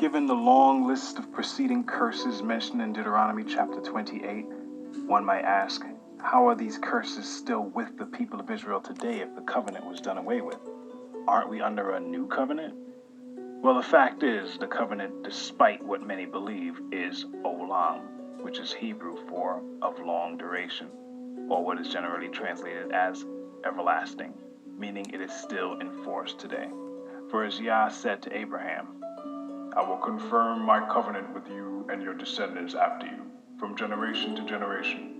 Given the long list of preceding curses mentioned in Deuteronomy chapter 28, one might ask, how are these curses still with the people of Israel today if the covenant was done away with? Aren't we under a new covenant? Well, the fact is, the covenant, despite what many believe, is olam, which is Hebrew for of long duration, or what is generally translated as everlasting, meaning it is still in force today. For as Yah said to Abraham, I will confirm my covenant with you and your descendants after you, from generation to generation.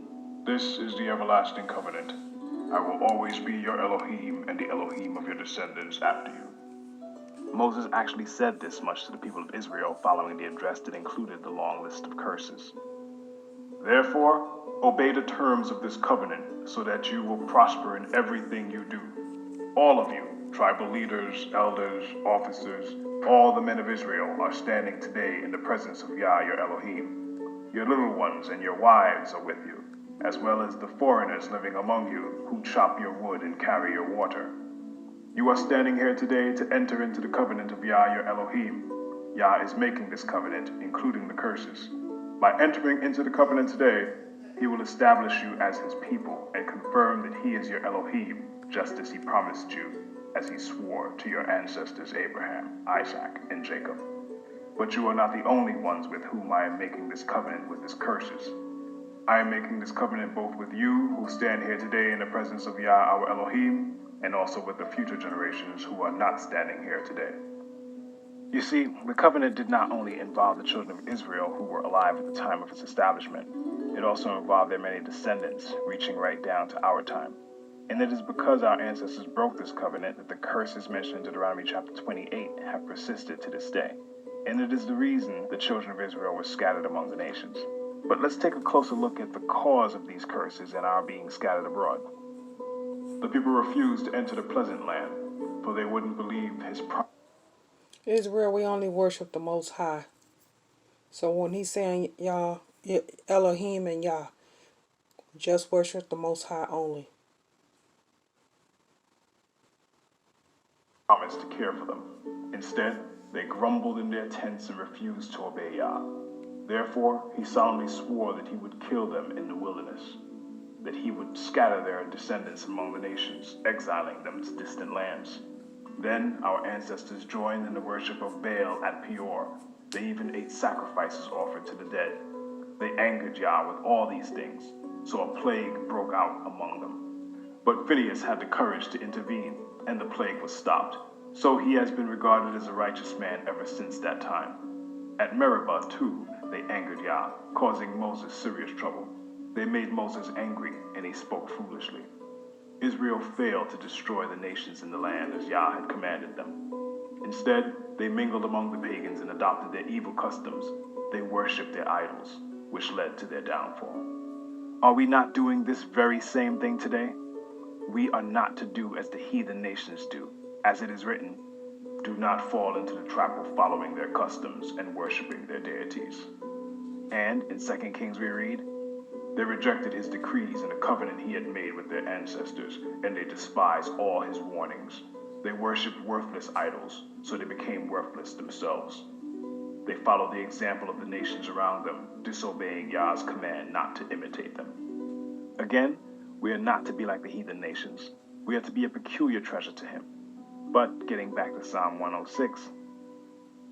This is the everlasting covenant. I will always be your Elohim and the Elohim of your descendants after you. Moses actually said this much to the people of Israel following the address that included the long list of curses. Therefore, obey the terms of this covenant so that you will prosper in everything you do. All of you, tribal leaders, elders, officers, all the men of Israel are standing today in the presence of Yah, your Elohim. Your little ones and your wives are with you, as well as the foreigners living among you who chop your wood and carry your water. You are standing here today to enter into the covenant of Yah, your Elohim. Yah is making this covenant, including the curses. By entering into the covenant today, he will establish you as his people and confirm that he is your Elohim, just as he promised you, as he swore to your ancestors Abraham, Isaac, and Jacob. But you are not the only ones with whom I am making this covenant with his curses. I am making this covenant both with you, who stand here today in the presence of Yah, our Elohim, and also with the future generations who are not standing here today. You see, the covenant did not only involve the children of Israel who were alive at the time of its establishment, it also involved their many descendants, reaching right down to our time. And it is because our ancestors broke this covenant that the curses mentioned in Deuteronomy chapter 28 have persisted to this day. And it is the reason the children of Israel were scattered among the nations. But let's take a closer look at the cause of these curses and our being scattered abroad. The people refused to enter the pleasant land, for they wouldn't believe his promise. Israel, we only worship the Most High. So when he's saying Yah, Elohim and Yah, just worship the Most High only. Promised to care for them. Instead, they grumbled in their tents and refused to obey Yah. Therefore, he solemnly swore that he would kill them in the wilderness, that he would scatter their descendants among the nations, exiling them to distant lands. Then our ancestors joined in the worship of Baal at Peor. They even ate sacrifices offered to the dead. They angered Yah with all these things, so a plague broke out among them. But Phinehas had the courage to intervene, and the plague was stopped. So he has been regarded as a righteous man ever since that time. At Meribah, too, they angered Yah, causing Moses serious trouble. They made Moses angry, and he spoke foolishly. Israel failed to destroy the nations in the land as Yah had commanded them. Instead, they mingled among the pagans and adopted their evil customs. They worshipped their idols, which led to their downfall. Are we not doing this very same thing today? We are not to do as the heathen nations do. As it is written, do not fall into the trap of following their customs and worshiping their deities. And in 2 Kings we read, they rejected his decrees and the covenant he had made with their ancestors, and they despised all his warnings. They worshipped worthless idols, so they became worthless themselves. They followed the example of the nations around them, disobeying Yah's command not to imitate them. Again, we are not to be like the heathen nations. We are to be a peculiar treasure to him. But getting back to Psalm 106,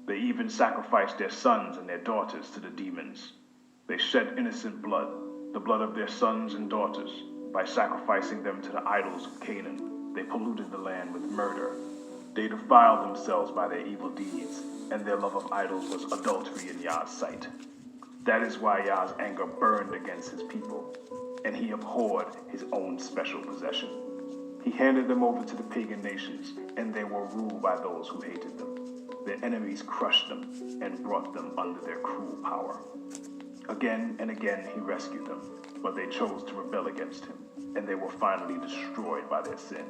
they even sacrificed their sons and their daughters to the demons. They shed innocent blood, the blood of their sons and daughters. By sacrificing them to the idols of Canaan, they polluted the land with murder. They defiled themselves by their evil deeds, and their love of idols was adultery in Yah's sight. That is why Yah's anger burned against his people, and he abhorred his own special possession. He handed them over to the pagan nations, and they were ruled by those who hated them. Their enemies crushed them and brought them under their cruel power. Again and again he rescued them, but they chose to rebel against him, and they were finally destroyed by their sin.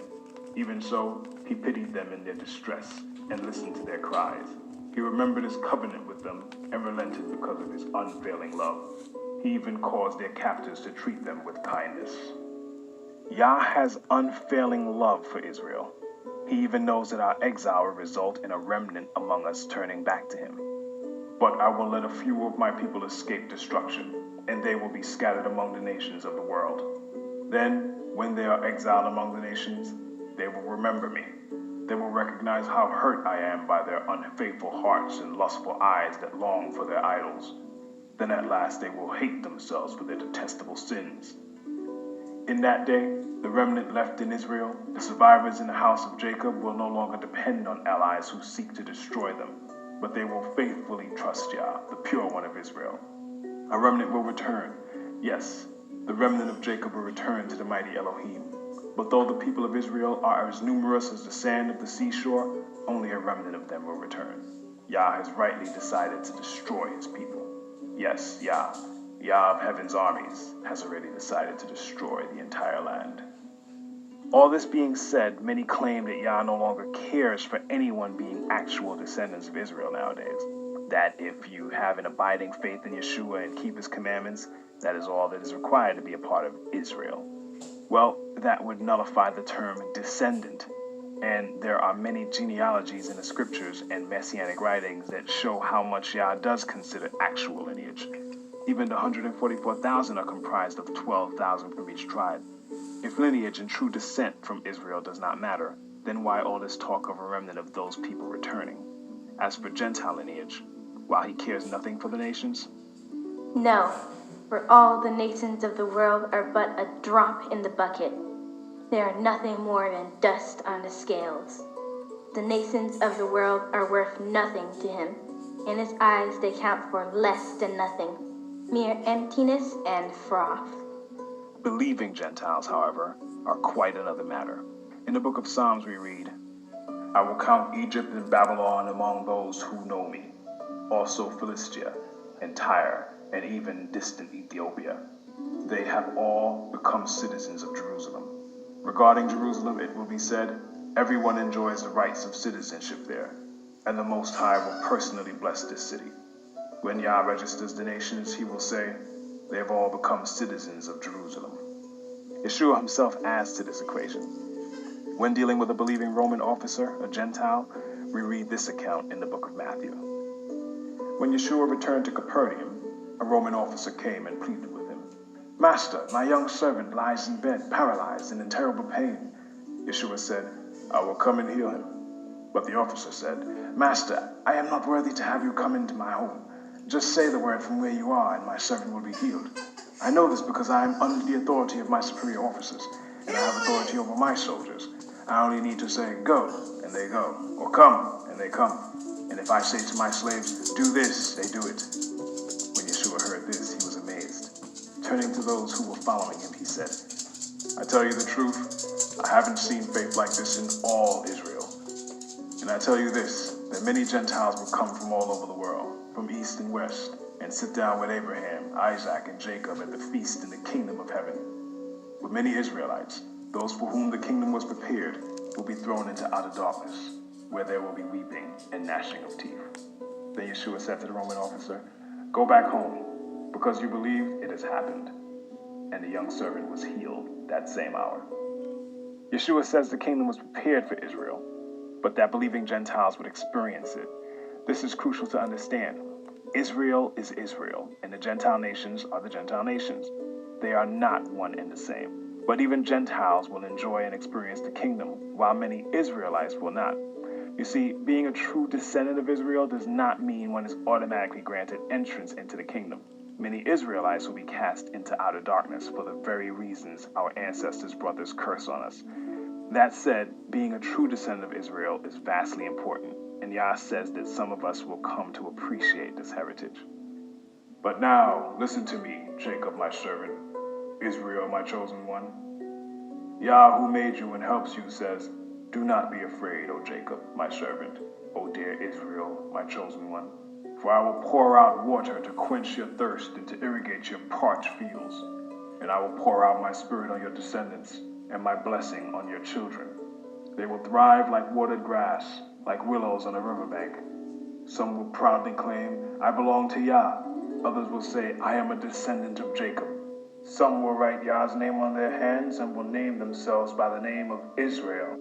Even so, he pitied them in their distress and listened to their cries. He remembered his covenant with them and relented because of his unfailing love. He even caused their captors to treat them with kindness. Yah has unfailing love for Israel. He even knows that our exile will result in a remnant among us turning back to him. But I will let a few of my people escape destruction, and they will be scattered among the nations of the world. Then, when they are exiled among the nations, they will remember me. They will recognize how hurt I am by their unfaithful hearts and lustful eyes that long for their idols. Then at last they will hate themselves for their detestable sins. In that day, the remnant left in Israel, the survivors in the house of Jacob, will no longer depend on allies who seek to destroy them, but they will faithfully trust Yah, the pure one of Israel. A remnant will return. Yes, the remnant of Jacob will return to the mighty Elohim. But though the people of Israel are as numerous as the sand of the seashore, only a remnant of them will return. Yah has rightly decided to destroy his people. Yes, Yah of heaven's armies, has already decided to destroy the entire land. All this being said, many claim that Yah no longer cares for anyone being actual descendants of Israel nowadays. That if you have an abiding faith in Yeshua and keep his commandments, that is all that is required to be a part of Israel. Well, that would nullify the term descendant, and there are many genealogies in the scriptures and messianic writings that show how much Yah does consider actual lineage. Even the 144,000 are comprised of 12,000 from each tribe. If lineage and true descent from Israel does not matter, then why all this talk of a remnant of those people returning? As for Gentile lineage, while he cares nothing for the nations? No, for all the nations of the world are but a drop in the bucket. They are nothing more than dust on the scales. The nations of the world are worth nothing to him. In his eyes they count for less than nothing, mere emptiness and froth. Believing Gentiles, however, are quite another matter. In the book of Psalms we read, I will count Egypt and Babylon among those who know me, also Philistia and Tyre and even distant Ethiopia. They have all become citizens of Jerusalem. Regarding Jerusalem, it will be said, everyone enjoys the rights of citizenship there, and the Most High will personally bless this city. When Yah registers the nations, he will say, they have all become citizens of Jerusalem. Yeshua himself adds to this equation. When dealing with a believing Roman officer, a Gentile, we read this account in the book of Matthew. When Yeshua returned to Capernaum, a Roman officer came and pleaded with him. Master, my young servant lies in bed, paralyzed and in terrible pain. Yeshua said, I will come and heal him. But the officer said, Master, I am not worthy to have you come into my home. Just say the word from where you are, and my servant will be healed. I know this because I am under the authority of my superior officers, and I have authority over my soldiers. I only need to say, go, and they go, or come, and they come. And if I say to my slaves, do this, they do it. When Yeshua heard this, he was amazed. Turning to those who were following him, he said, I tell you the truth, I haven't seen faith like this in all Israel. And I tell you this, that many Gentiles will come from all over the world, from east and west, and sit down with Abraham, Isaac, and Jacob at the feast in the kingdom of heaven. But many Israelites, those for whom the kingdom was prepared, will be thrown into outer darkness, where there will be weeping and gnashing of teeth. Then Yeshua said to the Roman officer, go back home, because you believe it has happened. And the young servant was healed that same hour. Yeshua says the kingdom was prepared for Israel, but that believing Gentiles would experience it. This is crucial to understand. Israel is Israel, and the Gentile nations are the Gentile nations. They are not one and the same. But even Gentiles will enjoy and experience the kingdom, while many Israelites will not. You see, being a true descendant of Israel does not mean one is automatically granted entrance into the kingdom. Many Israelites will be cast into outer darkness for the very reasons our ancestors brought this curse on us. That said, being a true descendant of Israel is vastly important, and Yah says that some of us will come to appreciate this heritage. But now, listen to me, Jacob, my servant, Israel, my chosen one. Yah, who made you and helps you, says, do not be afraid, O Jacob, my servant, O dear Israel, my chosen one. For I will pour out water to quench your thirst and to irrigate your parched fields. And I will pour out my spirit on your descendants and my blessing on your children. They will thrive like watered grass, like willows on a riverbank. Some will proudly claim, I belong to Yah. Others will say, I am a descendant of Jacob. Some will write Yah's name on their hands and will name themselves by the name of Israel.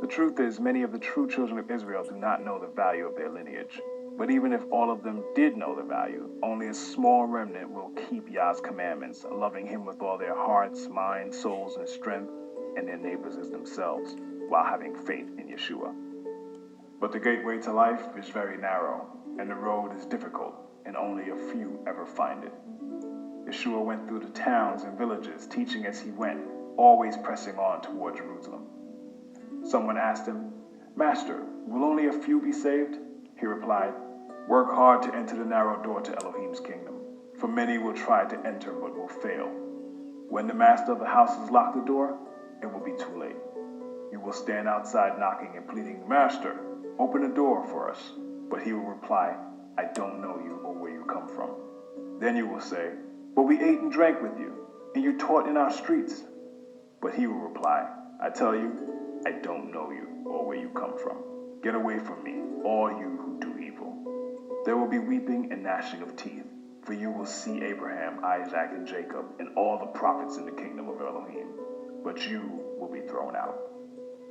The truth is, many of the true children of Israel do not know the value of their lineage. But even if all of them did know the value, only a small remnant will keep Yah's commandments, loving him with all their hearts, minds, souls, and strength, and their neighbors as themselves, while having faith in Yeshua. But the gateway to life is very narrow, and the road is difficult, and only a few ever find it. Yeshua went through the towns and villages, teaching as he went, always pressing on toward Jerusalem. Someone asked him, "Master, will only a few be saved?" He replied, "Work hard to enter the narrow door to Elohim's kingdom, for many will try to enter but will fail. When the master of the house has locked the door, it will be too late. You will stand outside knocking and pleading, 'Master, open the door for us.' But he will reply, 'I don't know you or where you come from.' Then you will say, 'But we ate and drank with you, and you taught in our streets.' But he will reply, 'I tell you, I don't know you or where you come from. Get away from me, all you who do evil.' There will be weeping and gnashing of teeth, for you will see Abraham, Isaac, and Jacob, and all the prophets in the kingdom of Elohim, but you will be thrown out.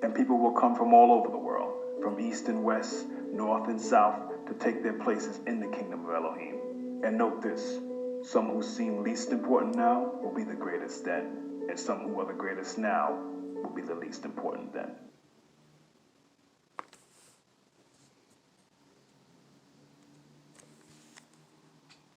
And people will come from all over the world, from east and west, north and south, to take their places in the kingdom of Elohim. And note this, some who seem least important now will be the greatest then, and some who are the greatest now will be the least important then."